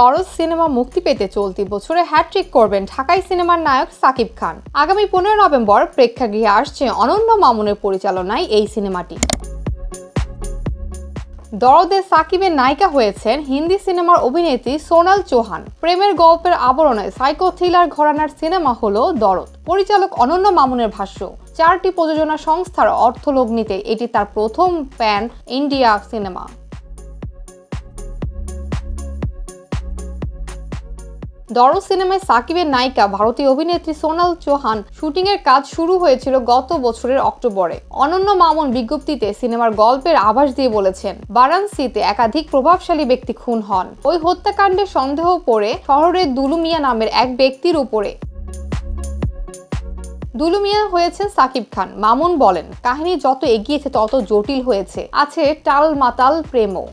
দরজ cinema মুক্তি পেতে চলতি বছরে হ্যাট্রিক করবেন ঢাকাই সিনেমার নায়ক সাকিব খান। আগামী 15 নভেম্বর প্রেক্ষাগৃহে আসছে অনন্য মামুনের পরিচালনায় এই সিনেমাটি। দরদে সাকিবের নায়িকা হয়েছেন হিন্দি সিনেমার অভিনেত্রী সোনাল চৌহান। প্রেমের গল্পের আবরণে সাইকো থ্রিলার ঘরানার সিনেমা হলো দরদ। পরিচালক অনন্য মামুনের ভাষ্য, 4টি প্রযোজনা সংস্থার অর্থলগ্নিতে এটি তার প্রথম প্যান ইন্ডিয়া সিনেমা। দরদ সিনেমায় সাকিবের নায়িকা ভারতীয় অভিনেত্রী সোনাল চৌহান শুটিংয়ের কাজ শুরু হয়েছিল গত বছরের অক্টোবরে। অনন্য মামুন বিজ্ঞপ্তিতে সিনেমার গল্পের আভাস দিয়ে বলেছেন, বারাণসীতে একাধিক প্রভাবশালী ব্যক্তি খুন হন। ওই হত্যাকাণ্ডে সন্দেহ পড়ে শহরের দুলু মিয়া নামের এক ব্যক্তির উপরে। দুলু মিয়া হয়েছেন সাকিব খান। মামুন বলেন, কাহিনী যত এগিয়েছে তত জটিল হয়েছে, আছে টাল মাতাল প্রেমও।